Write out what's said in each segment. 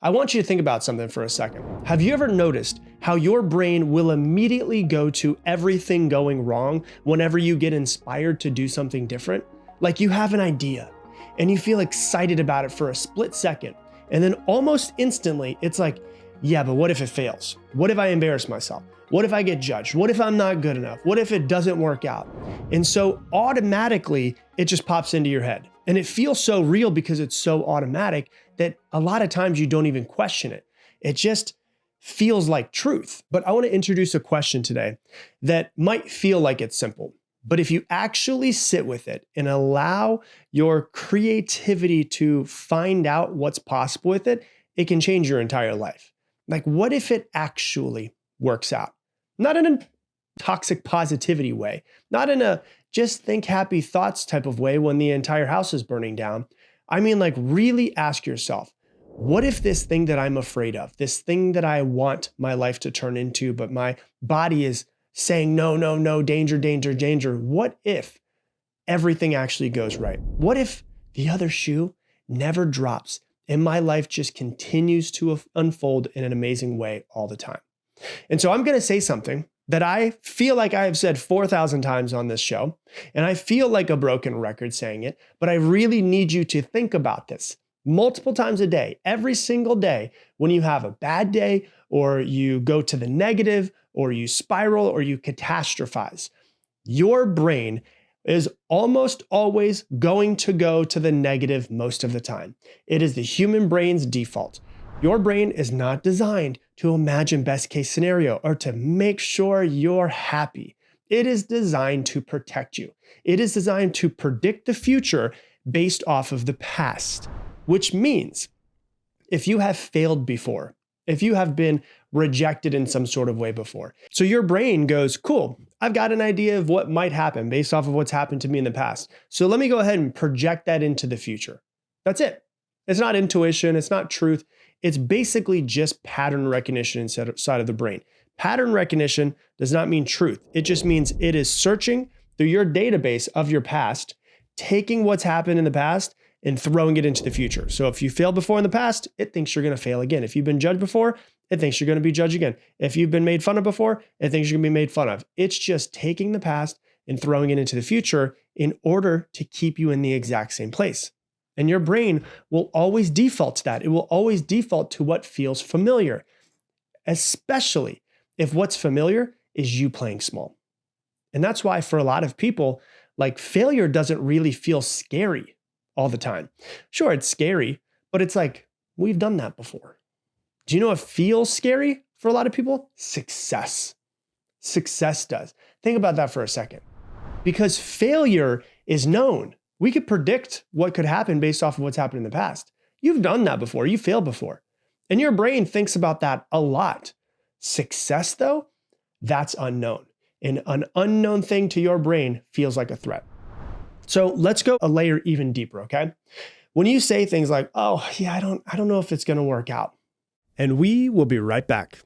I want you to think about something for a second. Have you ever noticed how your brain will immediately go to everything going wrong whenever you get inspired to do something different? Like you have an idea and you feel excited about it for a split second, and then almost instantly it's like, yeah, but what if it fails? What if I embarrass myself? What if I get judged? What if I'm not good enough? What if it doesn't work out? And so automatically it just pops into your head. And it feels so real because it's so automatic that a lot of times you don't even question it. It just feels like truth. But I want to introduce a question today that might feel like it's simple. But if you actually sit with it and allow your creativity to find out what's possible with it, it can change your entire life. Like, what if it actually works out? Not in a toxic positivity way, not in a just think happy thoughts type of way when the entire house is burning down. I mean, like, really ask yourself, what if this thing that I'm afraid of, this thing that I want my life to turn into, but my body is saying, no, no, no, danger, danger, danger. What if everything actually goes right? What if the other shoe never drops and my life just continues to unfold in an amazing way all the time? And so I'm going to say something that I feel like I have said 4,000 times on this show, and I feel like a broken record saying it, but I really need you to think about this multiple times a day, every single day. When you have a bad day, or you go to the negative, or you spiral, or you catastrophize, your brain is almost always going to go to the negative most of the time. It is the human brain's default. Your brain is not designed to imagine best case scenario or to make sure you're happy. It is designed to protect you. It is designed to predict the future based off of the past, which means if you have failed before, if you have been rejected in some sort of way before, so your brain goes, cool, I've got an idea of what might happen based off of what's happened to me in the past. So let me go ahead and project that into the future. That's it. It's not intuition. It's not truth. It's basically just pattern recognition inside of the brain. Pattern recognition does not mean truth. It just means it is searching through your database of your past, taking what's happened in the past and throwing it into the future. So if you failed before in the past, it thinks you're going to fail again. If you've been judged before, it thinks you're going to be judged again. If you've been made fun of before, it thinks you're going to be made fun of. It's just taking the past and throwing it into the future in order to keep you in the exact same place. And your brain will always default to that. It will always default to what feels familiar, especially if what's familiar is you playing small. And that's why for a lot of people, like, failure doesn't really feel scary all the time. Sure, it's scary, but it's like, we've done that before. Do you know what feels scary for a lot of people? Success. Success does. Think about that for a second. Because failure is known. We could predict what could happen based off of what's happened in the past. You've done that before. You failed before. And your brain thinks about that a lot. Success, though, that's unknown. And an unknown thing to your brain feels like a threat. So let's go a layer even deeper, okay? When you say things like, oh, yeah, I don't know if it's going to work out. And we will be right back.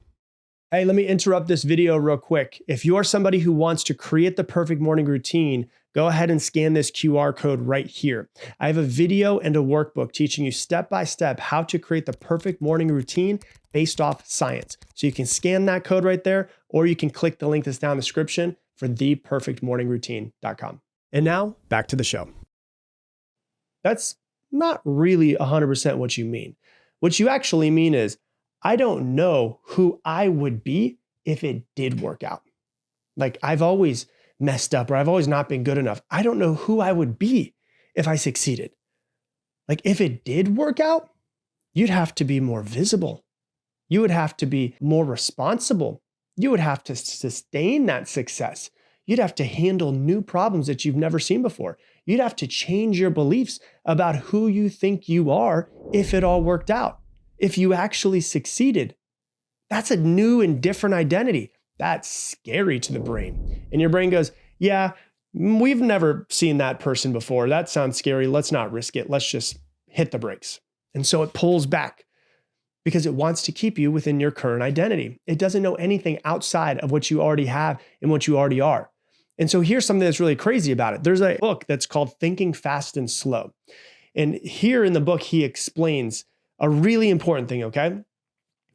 Hey, let me interrupt this video real quick. If you're somebody who wants to create the perfect morning routine, go ahead and scan this QR code right here. I have a video and a workbook teaching you step-by-step how to create the perfect morning routine based off science. So you can scan that code right there, or you can click the link that's down in the description for theperfectmorningroutine.com. And now back to the show. That's not really 100% what you mean. What you actually mean is, I don't know who I would be if it did work out. Like, I've always messed up, or I've always not been good enough. I don't know who I would be if I succeeded. Like, if it did work out, you'd have to be more visible. You would have to be more responsible. You would have to sustain that success. You'd have to handle new problems that you've never seen before. You'd have to change your beliefs about who you think you are if it all worked out. If you actually succeeded, that's a new and different identity. That's scary to the brain. And your brain goes, yeah, we've never seen that person before. That sounds scary. Let's not risk it. Let's just hit the brakes. And so it pulls back because it wants to keep you within your current identity. It doesn't know anything outside of what you already have and what you already are. And so here's something that's really crazy about it. There's a book that's called Thinking Fast and Slow. And here in the book, he explains a really important thing, okay?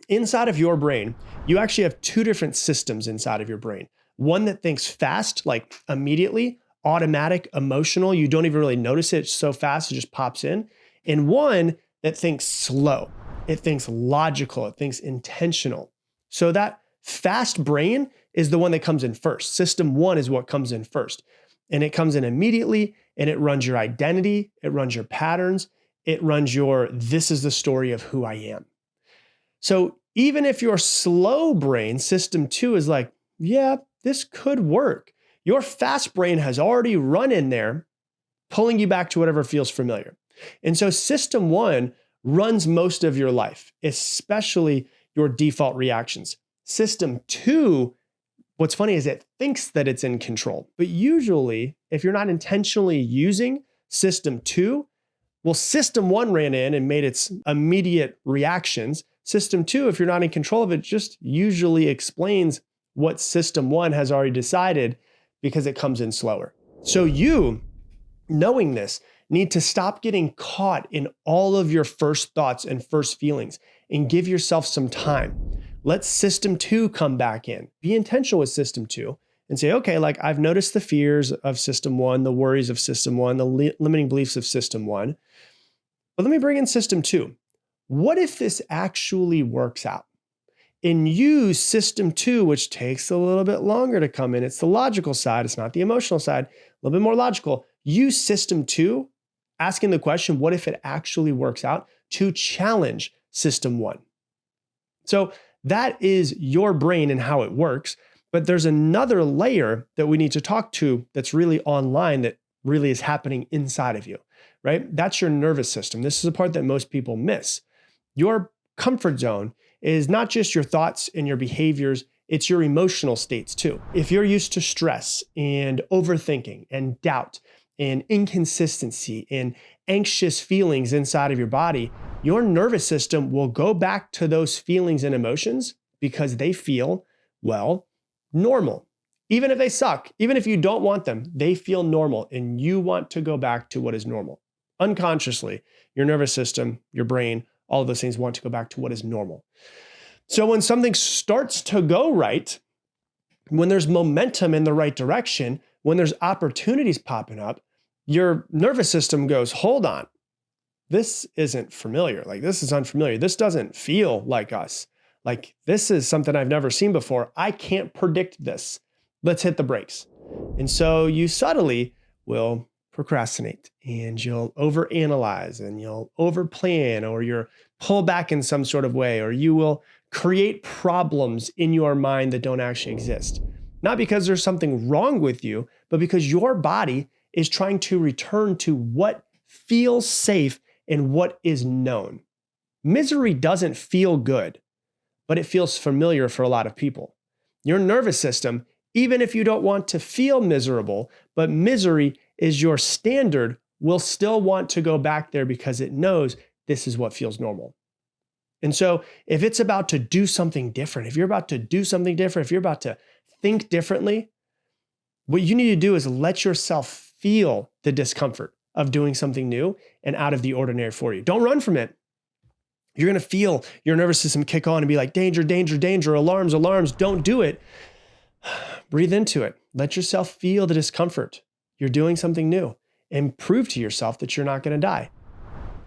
Inside of your brain, you actually have two different systems inside of your brain. One that thinks fast, like immediately, automatic, emotional. You don't even really notice it. It's so fast, it just pops in. And one that thinks slow. It thinks logical. It thinks intentional. So that fast brain is the one that comes in first. System one is what comes in first. And it comes in immediately, and it runs your identity. It runs your patterns. It runs your, this is the story of who I am. So even if your slow brain, system two, is like, yeah, this could work, your fast brain has already run in there, pulling you back to whatever feels familiar. And so system one runs most of your life, especially your default reactions. System two, what's funny is it thinks that it's in control. But usually, if you're not intentionally using system two, well, system one ran in and made its immediate reactions. System two, if you're not in control of it, just usually explains what system one has already decided because it comes in slower. So you, knowing this, need to stop getting caught in all of your first thoughts and first feelings and give yourself some time. Let system two come back in. Be intentional with system two and say, okay, like I've noticed the fears of system one, the worries of system one, the limiting beliefs of system one, but let me bring in system two. What if this actually works out? And use system two, which takes a little bit longer to come in. It's the logical side. It's not the emotional side. A little bit more logical. Use system two, asking the question, what if it actually works out, to challenge system one. So that is your brain and how it works. But there's another layer that we need to talk to that's really online, that really is happening inside of you, right? That's your nervous system. This is a part that most people miss. Your comfort zone is not just your thoughts and your behaviors, it's your emotional states too. If you're used to stress and overthinking and doubt and inconsistency and anxious feelings inside of your body, your nervous system will go back to those feelings and emotions because they feel, well, normal. Even if they suck, even if you don't want them, they feel normal, and you want to go back to what is normal. Unconsciously, your nervous system, your brain, all of those things want to go back to what is normal. So when something starts to go right, when there's momentum in the right direction, when there's opportunities popping up, your nervous system goes, hold on, this isn't familiar. Like, this is unfamiliar. This doesn't feel like us. Like, this is something I've never seen before. I can't predict this. Let's hit the brakes. And so you subtly will procrastinate, and you'll overanalyze, and you'll overplan, or you'll pull back in some sort of way, or you will create problems in your mind that don't actually exist. Not because there's something wrong with you, but because your body is trying to return to what feels safe and what is known. Misery doesn't feel good, but it feels familiar for a lot of people. Your nervous system, even if you don't want to feel miserable, but misery is your standard, will still want to go back there because it knows this is what feels normal. And so if it's about to do something different, if you're about to do something different, if you're about to think differently, what you need to do is let yourself feel the discomfort of doing something new and out of the ordinary for you. Don't run from it. You're going to feel your nervous system kick on and be like, danger, danger, danger, alarms, alarms. Don't do it. Breathe into it. Let yourself feel the discomfort. You're doing something new, and prove to yourself that you're not going to die.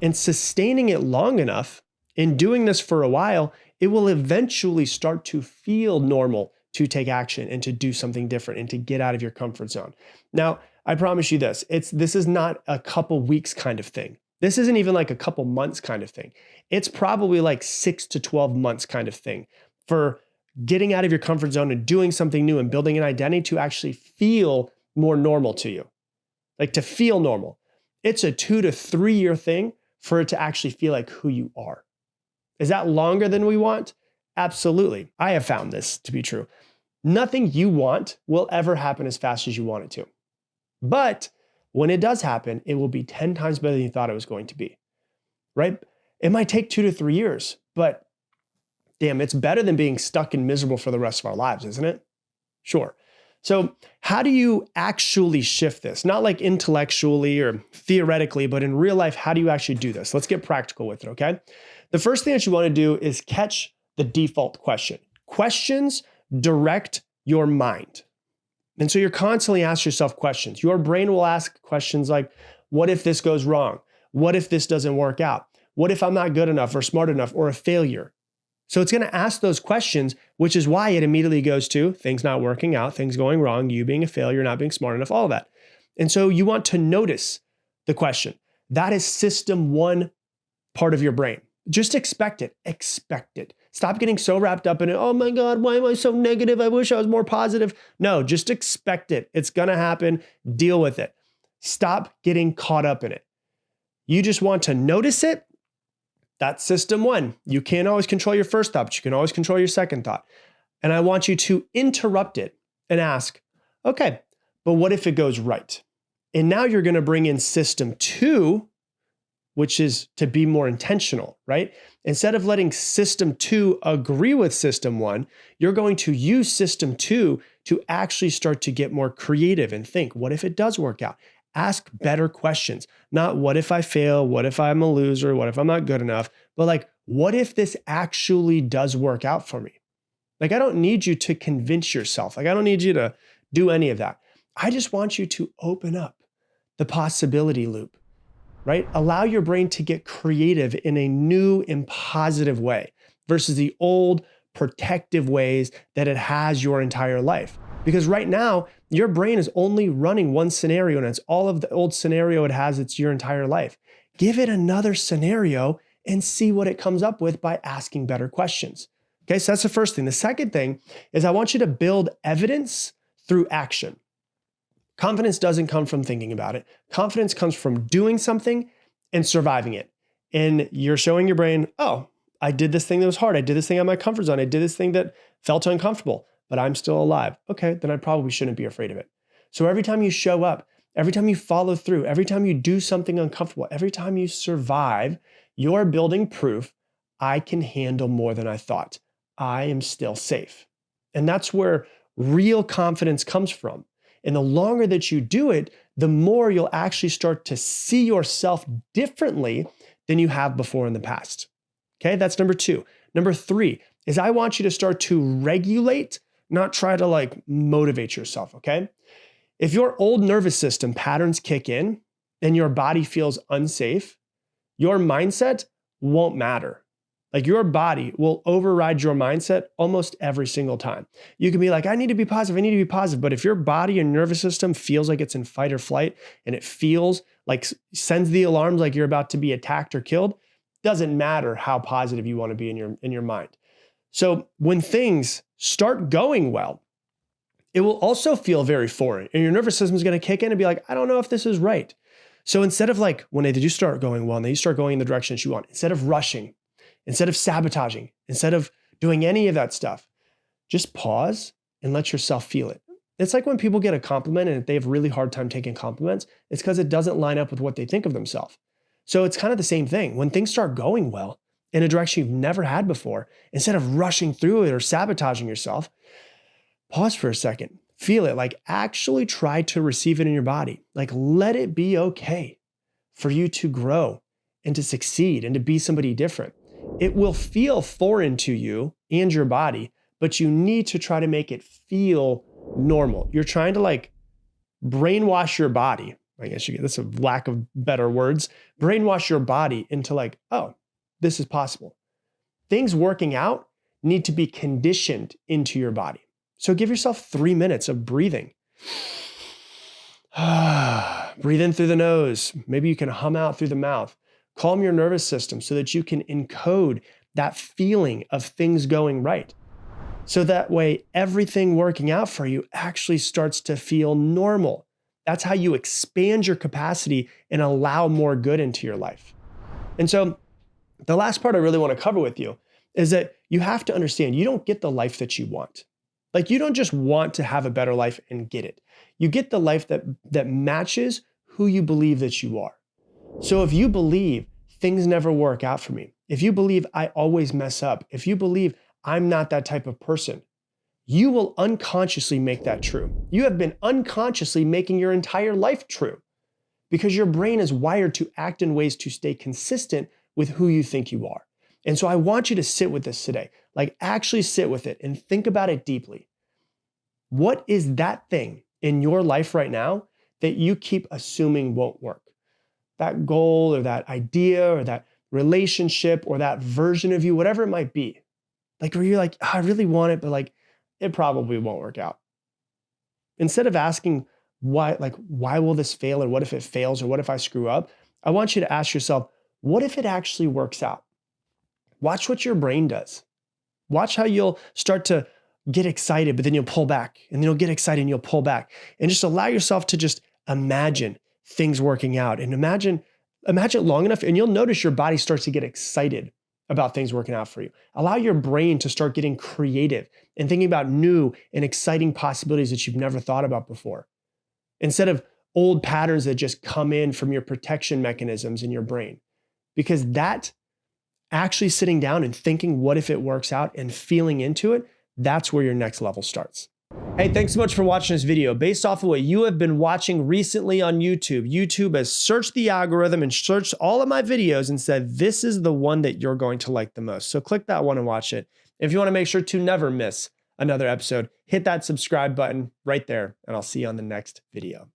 And sustaining it long enough, in doing this for a while, it will eventually start to feel normal to take action and to do something different and to get out of your comfort zone. Now, I promise you this is not a couple weeks kind of thing. This isn't even like a couple months kind of thing. It's probably like 6 to 12 months kind of thing for getting out of your comfort zone and doing something new and building an identity to actually feel more normal to you. Like, to feel normal. It's a 2 to 3 year thing for it to actually feel like who you are. Is that longer than we want? Absolutely. I have found this to be true. Nothing you want will ever happen as fast as you want it to. But when it does happen, it will be 10 times better than you thought it was going to be, right? It might take 2 to 3 years, but damn, it's better than being stuck and miserable for the rest of our lives, isn't it? Sure. So how do you actually shift this? Not like intellectually or theoretically, but in real life, how do you actually do this? Let's get practical with it, okay? The first thing that you want to do is catch the default question. Questions direct your mind. And so you're constantly asking yourself questions. Your brain will ask questions like, what if this goes wrong? What if this doesn't work out? What if I'm not good enough or smart enough or a failure? So it's going to ask those questions, which is why it immediately goes to things not working out, things going wrong, you being a failure, not being smart enough, all of that. And so you want to notice the question. That is system one part of your brain. Just expect it. Expect it. Stop getting so wrapped up in it. Oh my God, why am I so negative? I wish I was more positive. No, just expect it. It's going to happen. Deal with it. Stop getting caught up in it. You just want to notice it. That's system one. You can't always control your first thought, but you can always control your second thought. And I want you to interrupt it and ask, okay, but what if it goes right? And now you're going to bring in system two, which is to be more intentional, right? Instead of letting system two agree with system one, you're going to use system two to actually start to get more creative and think, what if it does work out? Ask better questions, not what if I fail? What if I'm a loser? What if I'm not good enough? But like, what if this actually does work out for me? Like, I don't need you to convince yourself. Like, I don't need you to do any of that. I just want you to open up the possibility loop, right? Allow your brain to get creative in a new and positive way versus the old protective ways that it has your entire life. Because right now, your brain is only running one scenario and it's all of the old scenario it has, it's your entire life. Give it another scenario and see what it comes up with by asking better questions. Okay, so that's the first thing. The second thing is I want you to build evidence through action. Confidence doesn't come from thinking about it. Confidence comes from doing something and surviving it. And you're showing your brain, oh, I did this thing that was hard. I did this thing out of my comfort zone. I did this thing that felt uncomfortable, but I'm still alive. Okay, then I probably shouldn't be afraid of it. So every time you show up, every time you follow through, every time you do something uncomfortable, every time you survive, you're building proof I can handle more than I thought. I am still safe. And that's where real confidence comes from. And the longer that you do it, the more you'll actually start to see yourself differently than you have before in the past. Okay, that's number two. Number three is I want you to start to regulate, not try to like motivate yourself, okay? If your old nervous system patterns kick in and your body feels unsafe, your mindset won't matter. Like your body will override your mindset almost every single time. You can be like, I need to be positive, I need to be positive. But if your body and nervous system feels like it's in fight or flight and it feels like sends the alarms like you're about to be attacked or killed, doesn't matter how positive you want to be in your mind. So when things start going well, it will also feel very foreign and your nervous system is going to kick in and be like, I don't know if this is right. So instead of like, when they do start going well and they start going in the direction that you want, instead of rushing, instead of sabotaging, instead of doing any of that stuff, just pause and let yourself feel it. It's like when people get a compliment and they have a really hard time taking compliments, it's because it doesn't line up with what they think of themselves. So it's kind of the same thing. When things start going well in a direction you've never had before, instead of rushing through it or sabotaging yourself, pause for a second, feel it, like actually try to receive it in your body. Like let it be okay for you to grow and to succeed and to be somebody different. It will feel foreign to you and your body, but you need to try to make it feel normal. You're trying to like brainwash your body. I guess that's a lack of better words. Brainwash your body into like, oh, this is possible. Things working out need to be conditioned into your body. So give yourself 3 minutes of breathing. Breathe in through the nose. Maybe you can hum out through the mouth. Calm your nervous system so that you can encode that feeling of things going right. So that way, everything working out for you actually starts to feel normal. That's how you expand your capacity and allow more good into your life. And so the last part I really want to cover with you is that you have to understand you don't get the life that you want. Like you don't just want to have a better life and get it. You get the life that matches who you believe that you are. So if you believe things never work out for me, if you believe I always mess up, if you believe I'm not that type of person, you will unconsciously make that true. You have been unconsciously making your entire life true because your brain is wired to act in ways to stay consistent with who you think you are. And so I want you to sit with this today, like actually sit with it and think about it deeply. What is that thing in your life right now that you keep assuming won't work? That goal or that idea or that relationship or that version of you, whatever it might be. Like where you're like, oh, I really want it, but like it probably won't work out. Instead of asking why will this fail? And what if it fails? Or what if I screw up? I want you to ask yourself, what if it actually works out? Watch what your brain does. Watch how you'll start to get excited, but then you'll pull back, and then you'll get excited and you'll pull back. And just allow yourself to just imagine things working out, and imagine it long enough, and you'll notice your body starts to get excited about things working out for you. Allow your brain to start getting creative and thinking about new and exciting possibilities that you've never thought about before, instead of old patterns that just come in from your protection mechanisms in your brain. Because that actually sitting down and thinking, what if it works out, and feeling into it, that's where your next level starts. Hey, thanks so much for watching this video. Based off of what you have been watching recently on YouTube, YouTube has searched the algorithm and searched all of my videos and said, this is the one that you're going to like the most. So click that one and watch it. If you want to make sure to never miss another episode, hit that subscribe button right there, and I'll see you on the next video.